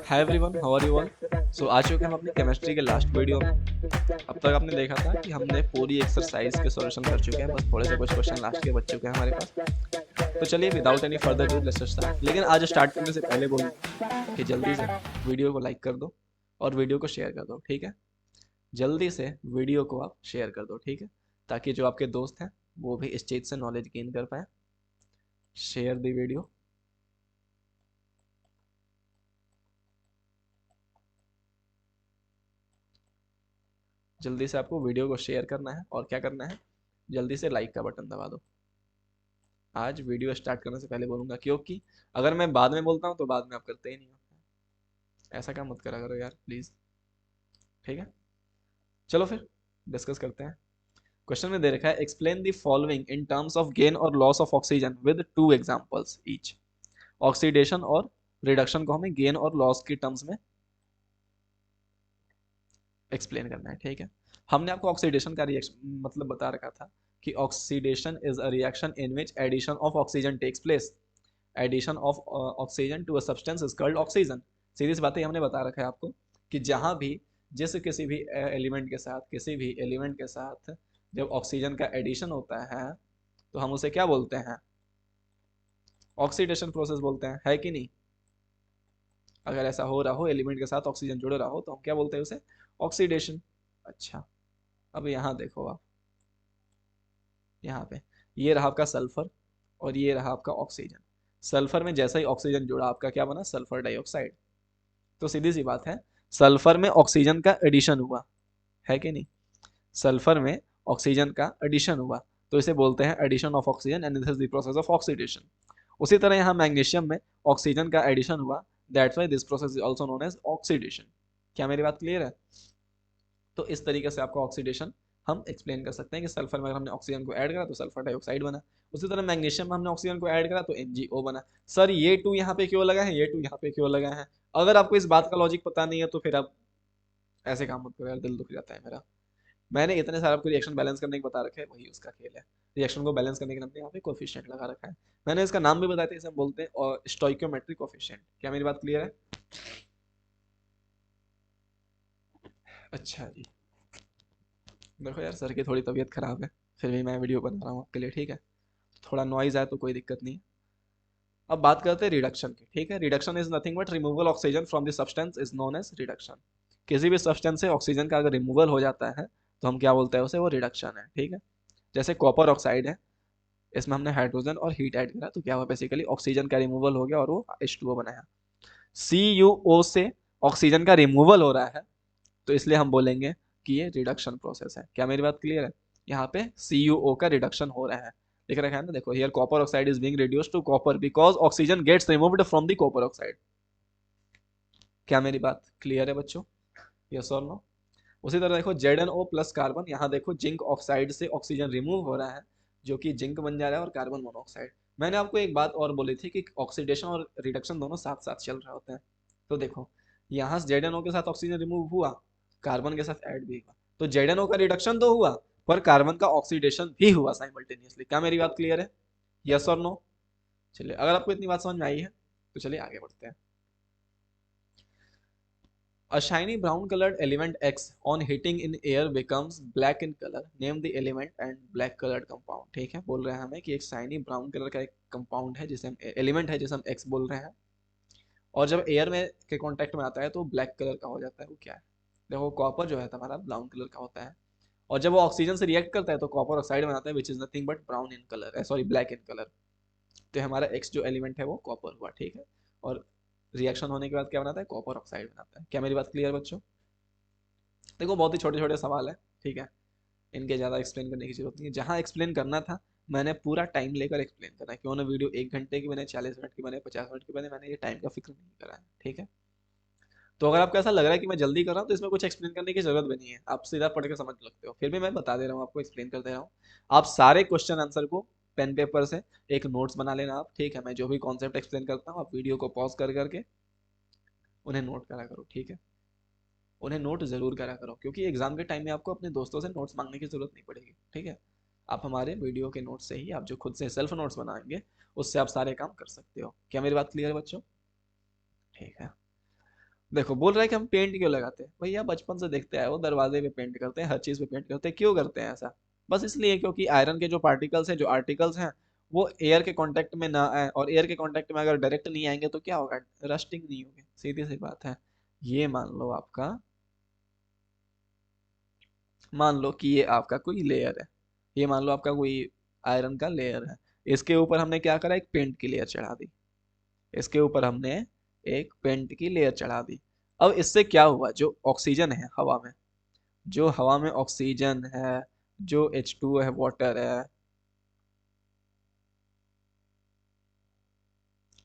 Hi everyone, how are you all. So आ चुके हैं हम अपनी केमिस्ट्री के लास्ट वीडियो में। अब तक आपने देखा था कि हमने पूरी एक्सरसाइज के सॉल्यूशन कर चुके हैं, बस थोड़े से कुछ क्वेश्चन लास्ट के बच चुके हैं हमारे पास। तो चलिए without any further due let's start. लेकिन आज स्टार्ट करने से पहले बोलूँगा कि जल्दी से वीडियो को लाइक कर दो और वीडियो को शेयर कर दो, ठीक है। जल्दी से वीडियो को आप शेयर कर दो, ठीक है, ताकि जो आपके दोस्त हैं वो भी इस चीज़ से नॉलेज गेन कर पाए। शेयर दी वीडियो। जल्दी से आपको वीडियो को शेयर करना है और क्या करना है, जल्दी से लाइक का बटन दबा दो। आज वीडियो स्टार्ट करने से पहले बोलूंगा, क्योंकि अगर मैं बाद में बोलता हूँ तो बाद में आप करते ही नहीं हो। ऐसा काम मत करा करो यार प्लीज, ठीक है। चलो फिर डिस्कस करते हैं। क्वेश्चन में दे रखा है explain the following in terms of gain और loss of oxygen with two examples each. Oxidation और रिडक्शन को हमें गेन और लॉस की टर्म्स में एक्सप्लेन करना है, ठीक है। हमने आपको ऑक्सीडेशन का रिएक्शन मतलब बता रखा था कि oxidation is a reaction in which addition of oxygen takes place. Addition of oxygen to a substance is called oxygen. सीधी सी बात है, हमने बता रखा है आपको कि जहां भी जिस किसी भी एलिमेंट के साथ जब ऑक्सीजन का एडिशन होता है तो हम उसे क्या बोलते हैं, ऑक्सीडेशन प्रोसेस बोलते हैं, है कि नहीं। अगर ऐसा हो रहा हो, एलिमेंट के साथ ऑक्सीजन जुड़ रहा हो, तो हम क्या बोलते हैं उसे, ऑक्सीडेशन। अच्छा, अब यहाँ देखो आप, यहाँ पे ये रहा आपका सल्फर और ये रहा आपका ऑक्सीजन। सल्फर में जैसा ही ऑक्सीजन जुड़ा, आपका क्या बना, सल्फर डाइऑक्साइड। तो सीधी सी बात है, सल्फर में ऑक्सीजन का एडिशन हुआ, है कि नहीं। सल्फर में ऑक्सीजन का एडिशन हुआ तो इसे बोलते हैं addition of oxygen and this is the process of oxidation. उसी तरह यहाँ मैग्नीशियम में ऑक्सीजन का एडिशन हुआ, that's why this process is also known as oxidation. क्या मेरी बात क्लियर है। तो इस तरीके से आपका ऑक्सीडेशन हम एक्सप्लेन कर सकते हैं कि सल्फर में अगर हमने ऑक्सीजन को ऐड करा तो सल्फर डाइऑक्साइड बना। उसी तरह मैग्नीशियम में हमने ऑक्सीजन को ऐड करा तो NgO बना। सर ये टू यहाँ पे क्यों लगा है, ये टू यहाँ पे क्यों लगा है। अगर आपको इस बात का लॉजिक पता नहीं है तो फिर आप ऐसे काम मत करो यार, दिल दुख जाता है मेरा। मैंने इतने सारे आपको रिएक्शन बैलेंस करने को बता रखे हैं, वही उसका खेल है। रिएक्शन को बैलेंस करने के नाम पे यहाँ पे कोफिशिएंट लगा रखा है। मैंने इसका नाम भी बताया था, इसे हम बोलते हैं और स्टोइकियोमेट्रिक कोफिशिएंट। क्या मेरी बात क्लियर है। अच्छा जी, देखो यार सर की थोड़ी तबीयत खराब है, फिर भी मैं वीडियो बना रहा हूँ आपके लिए, ठीक है। थोड़ा नॉइज आए तो कोई दिक्कत नहीं है। अब बात करते हैं रिडक्शन की, ठीक है। Reduction is nothing but removal oxygen from the substance is known as reduction. किसी भी सब्सटेंस से ऑक्सीजन का अगर रिमूवल हो जाता है तो हम क्या बोलते हैं उसे, वो रिडक्शन है, ठीक है। जैसे कॉपर ऑक्साइड है, इसमें हमने हाइड्रोजन और हीट ऐड करा तो क्या हुआ, बेसिकली ऑक्सीजन का रिमूवल हो गया और वो H2O बनाया। CuO से ऑक्सीजन का रिमूवल हो रहा है तो इसलिए हम बोलेंगे कि ये रिडक्शन प्रोसेस है। क्या मेरी बात क्लियर है। यहाँ पे CuO का रिडक्शन हो रहा है, लिख रखा है ना, देखो here copper oxide is being reduced to copper because oxygen gets removed from the copper oxide. क्या मेरी बात क्लियर है बच्चों, यस और नो। उसी तरह देखो ZnO प्लस कार्बन, यहाँ देखो जिंक ऑक्साइड से ऑक्सीजन रिमूव हो रहा है जो कि जिंक बन जा रहा है और कार्बन मोनोऑक्साइड। मैंने आपको एक बात और बोली थी कि ऑक्सीडेशन और रिडक्शन दोनों साथ साथ चल रहे होते हैं। तो देखो यहाँ ZnO के साथ ऑक्सीजन रिमूव हुआ, कार्बन के साथ ऐड भी हुआ, तो ZnO का रिडक्शन तो हुआ पर कार्बन का ऑक्सीडेशन भी हुआ साइमल्टेनियसली। क्या मेरी बात क्लियर है, यस और नो। चलिए अगर आपको इतनी बात समझ में आई है तो चलिए आगे बढ़ते हैं। A shiny brown colored element X on heating in air becomes black in color. Name the element and black colored compound. ठीक है, बोल रहे हैं हमें कि एक शाइनी ब्राउन कलर का एक कंपाउंड है जिसे हम एलिमेंट है जिसे हम X बोल रहे हैं, और जब एयर में के कांटेक्ट में आता है तो ब्लैक कलर का हो जाता है। वो क्या है, देखो कॉपर जो है हमारा ब्राउन कलर का होता है और जब वो ऑक्सीजन से रिएक्ट करता है तो कॉपर ऑक्साइड बनाता है which is nothing but brown in colour, sorry black in colour. तो हमारा X जो एलिमेंट है वो कॉपर हुआ, ठीक है। और रिएक्शन होने के बाद क्या बनाता है, कॉपर ऑक्साइड बनाता है। क्या मेरी बात क्लियर बच्चों। देखो बहुत ही छोटे छोटे सवाल है, ठीक है, इनके ज़्यादा एक्सप्लेन करने की जरूरत नहीं है। जहाँ एक्सप्लेन करना था मैंने पूरा टाइम लेकर एक्सप्लेन करा है, क्यों ना वीडियो 1 घंटे की बने, 40 मिनट की बने, 50 मिनट की बने, मैंने ये टाइम का फिक्र नहीं करा है, ठीक है। तो अगर आपको ऐसा लग रहा है कि मैं जल्दी कर रहा हूँ तो इसमें कुछ एक्सप्लेन करने की जरूरत भी नहीं है, आप सीधा पढ़ के समझ लगते हो। फिर भी मैं बता दे रहा हूँ आपको, एक्सप्लेन कर दे रहा हूँ। आप सारे क्वेश्चन आंसर को पेन पेपर से एक नोट्स बना लेना आप, ठीक है। मैं जो भी कॉन्सेप्ट एक्सप्लेन करता हूँ आप वीडियो को पॉज कर करके उन्हें नोट करा करो, ठीक है। उन्हें नोट जरूर करा करो क्योंकि एग्जाम के टाइम में आपको अपने दोस्तों से नोट्स मांगने की जरूरत नहीं पड़ेगी, ठीक है। आप हमारे वीडियो के नोट्स से ही, आप जो खुद से सेल्फ नोट्स बनाएंगे उससे आप सारे काम कर सकते हो। क्या मेरी बात क्लियर है बच्चों, ठीक है। देखो बोल रहा है कि हम पेंट क्यों लगाते हैं, भैया बचपन से देखते आए वो दरवाजे पे पेंट करते हैं, हर चीज पे पेंट करते हैं, क्यों करते हैं ऐसा? बस इसलिए क्योंकि आयरन के जो पार्टिकल्स हैं, जो आर्टिकल्स हैं, वो एयर के कांटेक्ट में ना आए, और एयर के कांटेक्ट में अगर डायरेक्ट नहीं आएंगे तो क्या होगा? रस्टिंग नहीं होगी, सीधी सी बात है। ये मान लो कि ये आपका कोई लेयर है, ये मान लो आपका कोई आयरन का लेयर है, इसके ऊपर हमने क्या करा, एक पेंट की लेयर चढ़ा दी, इसके ऊपर हमने एक पेंट की लेयर चढ़ा दी। अब इससे क्या हुआ, जो ऑक्सीजन है हवा में, जो हवा में ऑक्सीजन है, जो H2 है, वाटर है,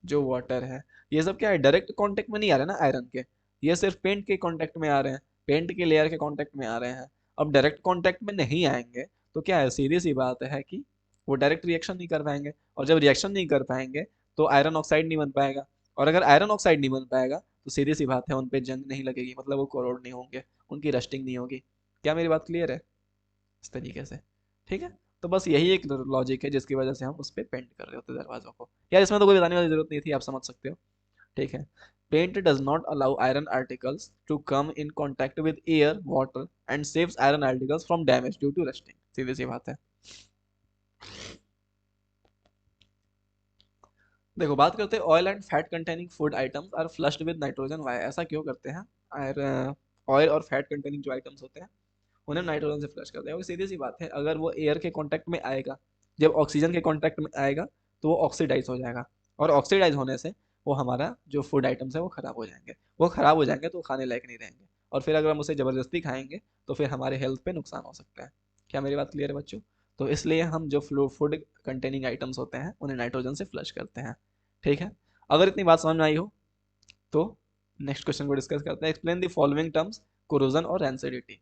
जो वाटर है, ये सब क्या है, डायरेक्ट कांटेक्ट में नहीं आ रहे ना आयरन के, ये सिर्फ पेंट के कांटेक्ट में आ रहे हैं, पेंट के लेयर के कांटेक्ट में आ रहे हैं। अब डायरेक्ट कांटेक्ट में नहीं आएंगे तो क्या है, सीधी सी बात है कि वो डायरेक्ट रिएक्शन नहीं कर पाएंगे, और जब रिएक्शन नहीं कर पाएंगे तो आयरन ऑक्साइड नहीं बन पाएगा, और अगर आयरन ऑक्साइड नहीं बन पाएगा तो सीधी सी बात है, उन पे जंग नहीं लगेगी, मतलब वो कोरोड नहीं होंगे, उनकी रस्टिंग नहीं होगी। क्या मेरी बात क्लियर है? इस तरीके से, ठीक है। तो बस यही एक लॉजिक है जिसकी वजह से हम उस पर पेंट कर रहे होते हैं दरवाजों को, यार इसमें तो कोई बताने वाली जरूरत नहीं थी, आप समझ सकते हो, ठीक है। Paint does not allow iron articles to come in contact with air water and saves iron articles from damage due to rusting, सीधी सी बात है। देखो बात करते हैं, oil and fat containing food items are flushed with nitrogen, why, ऐसा क्यों करते हैं? और ऑयल और फैट कंटेनिंग जो आइटम्स होते हैं उन्हें नाइट्रोजन से फ्लश करते हैं, और सीधी सी बात है, अगर वो एयर के कांटेक्ट में आएगा, जब ऑक्सीजन के कांटेक्ट में आएगा तो वो ऑक्सीडाइज हो जाएगा, और ऑक्सीडाइज होने से वो हमारा जो फूड आइटम्स है वो खराब हो जाएंगे, वो खराब हो जाएंगे तो खाने लायक नहीं रहेंगे, और फिर अगर हम उसे ज़बरदस्ती खाएंगे तो फिर हमारे हेल्थ पे नुकसान हो सकता है। क्या मेरी बात क्लियर है बच्चों? तो इसलिए हम जो फूड कंटेनिंग आइटम्स होते हैं उन्हें नाइट्रोजन से फ्लश करते हैं, ठीक है। अगर इतनी बात समझ में आई हो तो नेक्स्ट क्वेश्चन को डिस्कस करते हैं, explain the following terms, corrosion और रेंसिडिटी।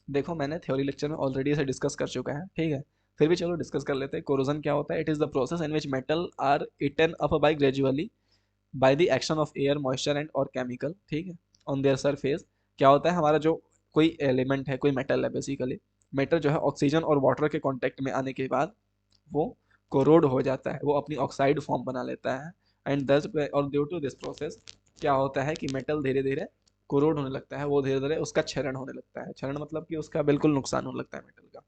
देखो मैंने थ्योरी लेक्चर में ऑलरेडी इसे डिस्कस कर चुका है, ठीक है, फिर भी चलो डिस्कस कर लेते हैं। कोरोजन क्या होता है? It is the process in which metal are eaten up by gradually by the action of air, moisture and और केमिकल, ठीक है, ऑन देयर सरफेस। क्या होता है, हमारा जो कोई एलिमेंट है, कोई मेटल है, बेसिकली मेटल जो है ऑक्सीजन और वाटर के कांटेक्ट में आने के बाद वो कोरोड हो जाता है, वो अपनी ऑक्साइड फॉर्म बना लेता है, एंड दस और ड्यू टू दिस प्रोसेस क्या होता है कि मेटल धीरे धीरे कोरोड होने लगता है, वो धीरे धीरे उसका क्षरण होने लगता है, क्षरण मतलब कि उसका बिल्कुल नुकसान होने लगता है मेटल का।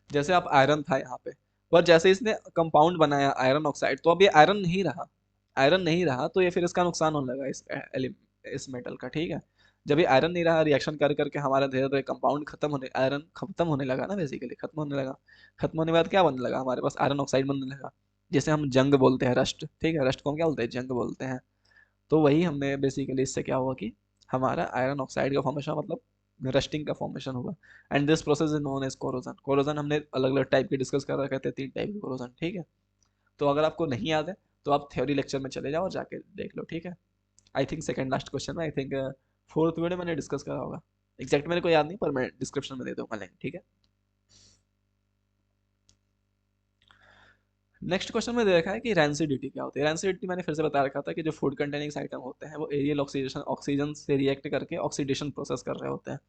जैसे आप आयरन था यहाँ पे, पर जैसे इसने कंपाउंड बनाया आयरन ऑक्साइड, तो अब ये आयरन नहीं रहा, आयरन नहीं रहा तो ये फिर इसका नुकसान होने लगा इस मेटल का, ठीक है। जब ये आयरन नहीं रहा, रिएक्शन कर करके हमारा धीरे धीरे कंपाउंड खत्म होने, आयरन खत्म होने लगा ना, बेसिकली खत्म होने लगा, खत्म होने के बाद क्या बनने लगा, हमारे पास आयरन ऑक्साइड बनने लगा, जैसे हम जंग बोलते हैं, रस्ट, ठीक है, रस्ट को हम क्या बोलते हैं, जंग बोलते हैं। तो वही हमने बेसिकली, इससे क्या हुआ कि हमारा आयरन ऑक्साइड का फॉर्मेशन, मतलब रस्टिंग का फॉर्मेशन हुआ, and this process is known as corrosion. Corrosion हमने अलग अलग टाइप के डिस्कस कर रखे थे, 3 टाइप के कोरोजन, ठीक है। तो अगर आपको नहीं याद है तो आप थ्योरी लेक्चर में चले जाओ और जाके देख लो, ठीक है। I think second last question में, आई थिंक फोर्थ वीडियो मैंने डिस्कस करा होगा, एग्जैक्ट मेरे को याद नहीं, पर मैं डिस्क्रिप्शन में दे दूंगा लिंक, ठीक है। नेक्स्ट क्वेश्चन में देखा है कि रैंसिडिटी क्या होती है। रैंसिडिटी मैंने फिर से बता रखा था कि जो फूड कंटेनिंग आइटम होते हैं वो एरियल ऑक्सीडेशन, ऑक्सीजन से रिएक्ट करके ऑक्सीडेशन प्रोसेस कर रहे होते हैं।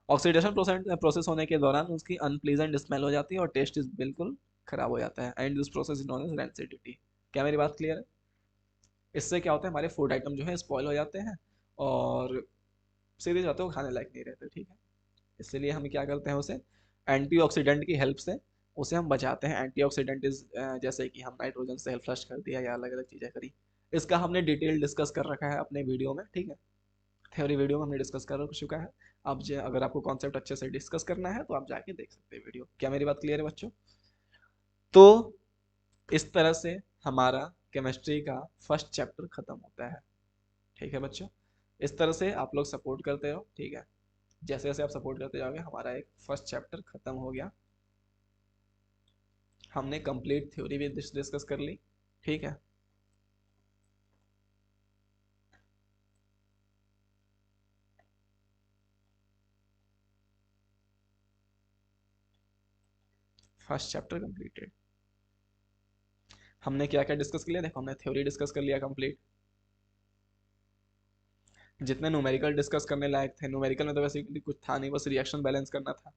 ऑक्सीडेशन प्रोसेस प्रोसेस होने के दौरान उसकी अनप्लीजेंट स्मेल हो जाती है और टेस्ट इज बिल्कुल खराब हो जाता है, and this process is known as rancidity. क्या मेरी बात क्लियर है? इससे क्या होता है, हमारे फूड आइटम जो है स्पॉइल हो जाते हैं, और सीधे जाते हो खाने लायक नहीं रहते, ठीक है। इसलिए हम क्या करते हैं, उसे एंटीऑक्सीडेंट की हेल्प से उसे हम बचाते हैं। एंटीऑक्सीडेंट इज जैसे कि हम नाइट्रोजन से हेल्प फ्लश कर दिया या अलग अलग चीज़ें करी, इसका हमने डिटेल डिस्कस कर रखा है अपने वीडियो में, ठीक है, थ्योरी वीडियो में हमने डिस्कस कर चुका है। अब अगर आपको कॉन्सेप्ट अच्छे से डिस्कस करना है तो आप जाके देख सकते हैं वीडियो। क्या मेरी बात क्लियर है बच्चों? तो इस तरह से हमारा केमिस्ट्री का फर्स्ट चैप्टर खत्म होता है, ठीक है बच्चों। इस तरह से आप लोग सपोर्ट करते रहो, ठीक है। जैसे जैसे आप सपोर्ट करते जाओगे हमारा एक फर्स्ट चैप्टर खत्म हो गया, हमने कंप्लीट थ्योरी भी डिस्कस कर ली, ठीक है। First chapter completed. हमने क्या क्या डिस्कस किया, देखो हमने थ्योरी डिस्कस कर लिया कंप्लीट, जितने न्यूमेरिकल डिस्कस करने लायक थे, न्यूमेरिकल में तो वैसे कुछ था नहीं, बस रिएक्शन बैलेंस करना था,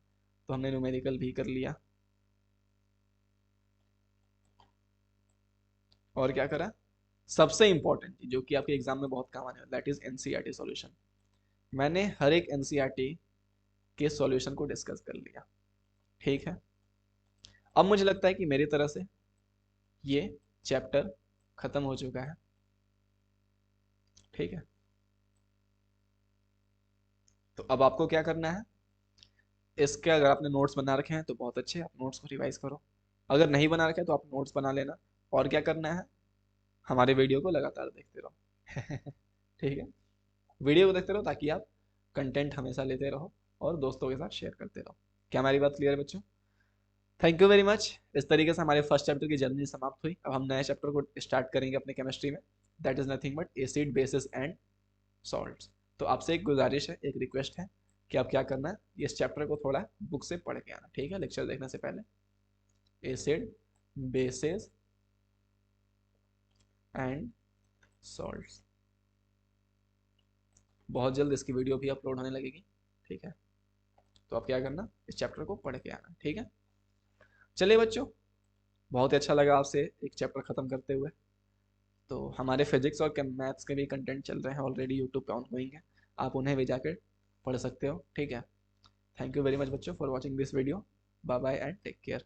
तो हमने न्यूमेरिकल भी कर लिया। और क्या करा, सबसे इंपॉर्टेंट चीज जो कि आपके एग्जाम में बहुत काम आने वाला, दैट इज एनसीईआरटी सॉल्यूशन। मैंने हर एक एनसीईआरटी के सॉल्यूशन को डिस्कस कर लिया, ठीक है। अब मुझे लगता है कि मेरी तरह से ये चैप्टर खत्म हो चुका है, ठीक है। तो अब आपको क्या करना है, इसके अगर आपने नोट्स बना रखे हैं तो बहुत अच्छे, आप नोट्स को रिवाइज करो। अगर नहीं बना रखे तो आप नोट्स बना लेना। और क्या करना है, हमारे वीडियो को लगातार देखते रहो ठीक है, वीडियो को देखते रहो ताकि आप कंटेंट हमेशा लेते रहो और दोस्तों के साथ शेयर करते रहो। क्या हमारी बात क्लियर है बच्चों? Thank you very much. इस तरीके से हमारे फर्स्ट चैप्टर की जर्नी समाप्त हुई। अब हम नए चैप्टर को स्टार्ट करेंगे अपने केमिस्ट्री में, that is nothing but acid basis and salts. तो आपसे एक गुजारिश है, एक रिक्वेस्ट है कि आप क्या करना है, इस चैप्टर को थोड़ा बुक से पढ़ के आना, ठीक है, लेक्चर देखने से पहले। एसिड बेसिस एंड सॉल्ट्स, बहुत जल्द इसकी वीडियो भी अपलोड होने लगेगी, ठीक है। तो आप क्या करना, इस चैप्टर को पढ़ के आना, ठीक है। चलिए बच्चों, बहुत ही अच्छा लगा आपसे एक चैप्टर खत्म करते हुए। तो हमारे फिजिक्स और मैथ्स के भी कंटेंट चल रहे हैं ऑलरेडी, यूट्यूब पे ऑन गोइंग है, आप उन्हें भी जाकर पढ़ सकते हो, ठीक है। थैंक यू वेरी मच बच्चों for watching this video. Bye bye and take care.